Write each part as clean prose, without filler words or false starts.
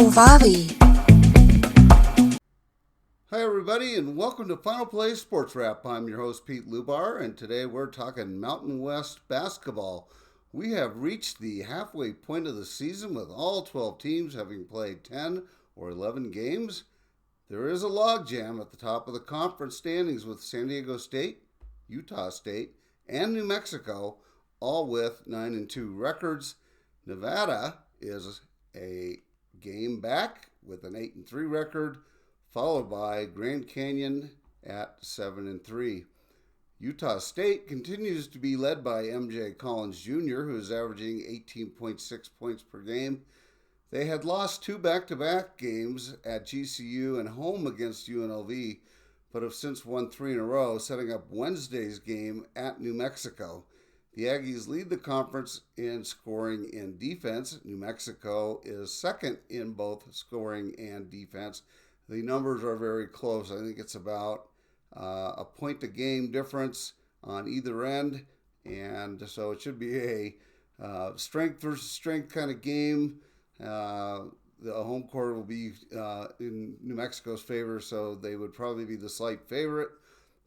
Valley. Hi everybody and welcome to Final Play Sports Wrap. I'm your host Pete Lubar and today we're talking Mountain West basketball. We have reached the halfway point of the season with all 12 teams having played 10 or 11 games. There is a logjam at the top of the conference standings with San Diego State, Utah State, and New Mexico, all with 9-2 records. Nevada is a game back with an 8-3 record, followed by Grand Canyon at 7-3. Utah State continues to be led by MJ Collins Jr., who is averaging 18.6 points per game. They had lost two back-to-back games at GCU and home against UNLV, but have since won three in a row, setting up Wednesday's game at New Mexico. The Aggies lead the conference in scoring and defense. New Mexico is second in both scoring and defense. The numbers are very close. I think it's about a point a game difference on either end, and so it should be a strength versus strength kind of game. The home court will be in New Mexico's favor, so they would probably be the slight favorite,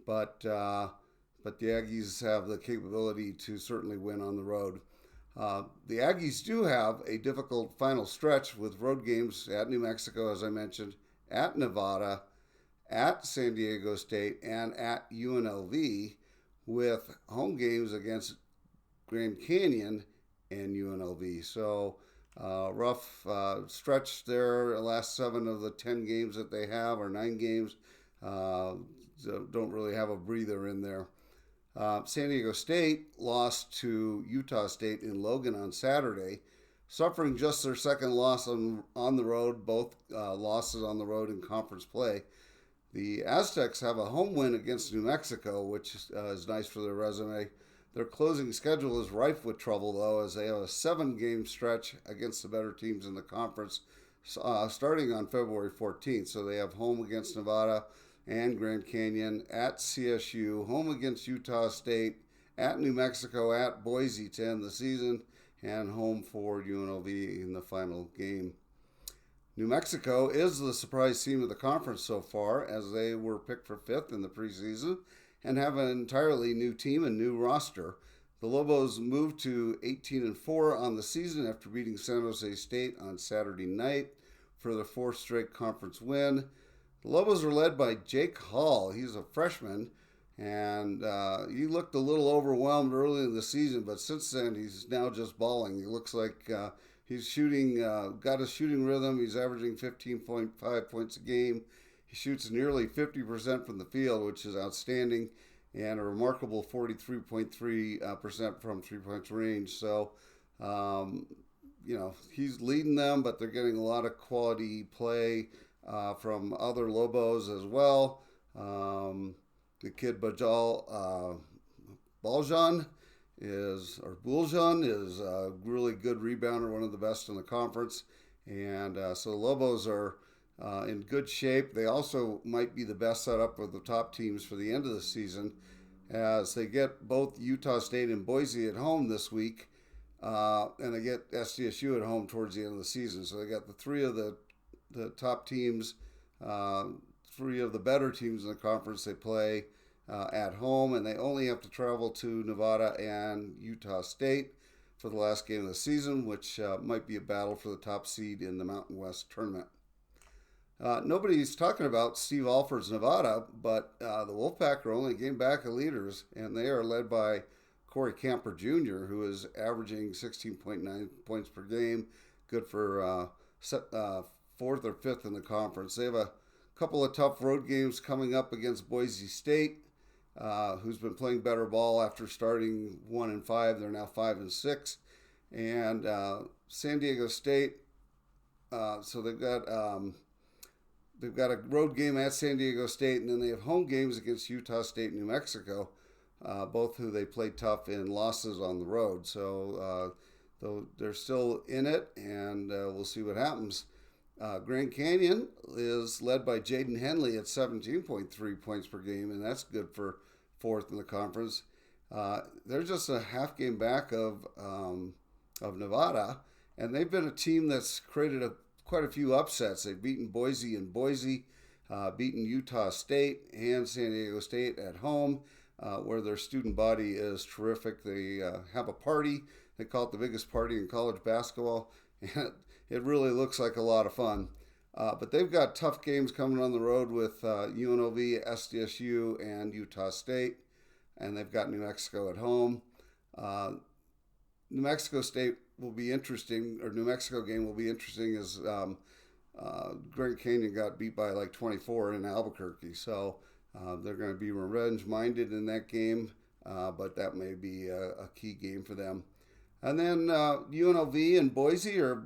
but the Aggies have the capability to certainly win on the road. The Aggies do have a difficult final stretch with road games at New Mexico, as I mentioned, at Nevada, at San Diego State, and at UNLV, with home games against Grand Canyon and UNLV. So rough stretch there. The last 7 of the 10 games that they have, or 9 games, don't really have a breather in there. San Diego State lost to Utah State in Logan on Saturday, suffering just their second loss on the road, both losses on the road in conference play. The Aztecs have a home win against New Mexico, which is nice for their resume. Their closing schedule is rife with trouble, though, as they have a 7-game stretch against the better teams in the conference starting on February 14th. So they have home against Nevada and Grand Canyon, at CSU, home against Utah State, at New Mexico, at Boise to end the season, and home for UNLV in the final game. New Mexico is the surprise team of the conference so far, as they were picked for 5th in the preseason and have an entirely new team and new roster. The Lobos moved to 18-4 on the season after beating San Jose State on Saturday night for their 4th straight conference win. The Lobos are led by Jake Hall. He's a freshman, and he looked a little overwhelmed early in the season, but since then he's now just balling. He looks like he's shooting, got a shooting rhythm. He's averaging 15.5 points a game. He shoots nearly 50% from the field, which is outstanding, and a remarkable 43.3% from three-point range. So, he's leading them, but they're getting a lot of quality play from other Lobos as well. The kid Buljan is a really good rebounder, one of the best in the conference. And so the Lobos are in good shape. They also might be the best set up with the top teams for the end of the season, as they get both Utah State and Boise at home this week, and they get SDSU at home towards the end of the season. So they got the 3 of the top teams, 3 of the better teams in the conference. They play at home, and they only have to travel to Nevada and Utah State for the last game of the season, which might be a battle for the top seed in the Mountain West tournament. Nobody's talking about Steve Alford's Nevada, but the Wolfpack are only a game back of leaders, and they are led by Corey Camper Jr., who is averaging 16.9 points per game, good for 4th or 5th in the conference. They have a couple of tough road games coming up against Boise State, who's been playing better ball after starting 1-5. They're now 5-6, and San Diego State. So they've got a road game at San Diego State, and then they have home games against Utah State and New Mexico, both who they played tough in losses on the road. So though they're still in it, and we'll see what happens. Grand Canyon is led by Jaden Henley at 17.3 points per game, and that's good for 4th in the conference. They're just a half game back of Nevada, and they've been a team that's created a quite a few upsets. They've beaten Boise and Boise, beaten Utah State and San Diego State at home, where their student body is terrific. They have a party. They call it the biggest party in college basketball, and it really looks like a lot of fun. But they've got tough games coming on the road with UNLV, SDSU, and Utah State, and they've got New Mexico at home. New Mexico State will be interesting, or New Mexico game will be interesting, as Grand Canyon got beat by like 24 in Albuquerque. So they're going to be revenge-minded in that game, but that may be a key game for them. And then UNLV and Boise are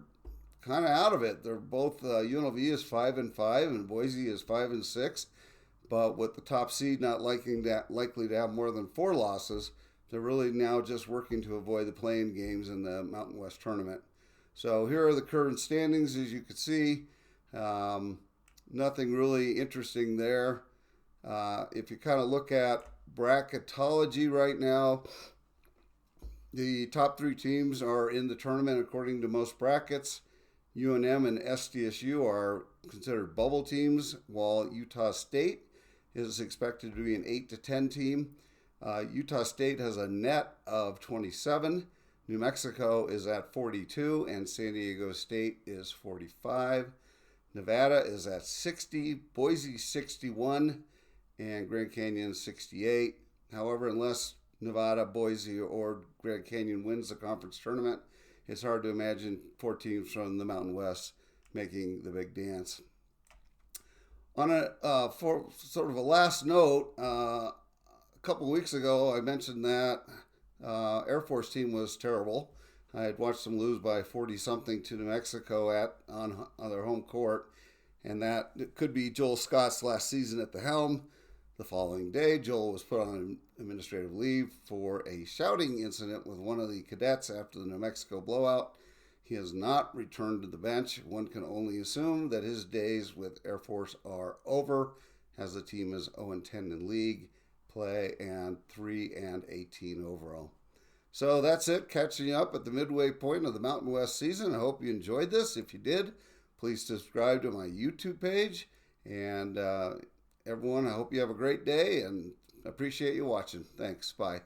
kind of out of it. They're both UNLV is 5-5 and Boise is 5-6, but with the top seed not likely to have more than 4 losses, they're really now just working to avoid the play-in games in the Mountain West tournament. So here are the current standings, as you can see. Nothing really interesting there. If you kind of look at bracketology right now, the top 3 teams are in the tournament according to most brackets. UNM and SDSU are considered bubble teams, while Utah State is expected to be an 8-10 team. Utah State has a net of 27. New Mexico is at 42, and San Diego State is 45. Nevada is at 60, Boise 61, and Grand Canyon 68. However, unless Nevada, Boise, or Grand Canyon wins the conference tournament, it's hard to imagine 4 teams from the Mountain West making the big dance. On for sort of a last note, a couple weeks ago I mentioned that Air Force team was terrible. I had watched them lose by 40-something to New Mexico on their home court, and that it could be Joel Scott's last season at the helm. The following day, Joel was put on administrative leave for a shouting incident with one of the cadets after the New Mexico blowout. He has not returned to the bench. One can only assume that his days with Air Force are over, as the team is 0-10 in league play and 3-18 overall. So that's it, catching up at the midway point of the Mountain West season. I hope you enjoyed this. If you did, please subscribe to my YouTube page. And everyone, I hope you have a great day and appreciate you watching. Thanks. Bye.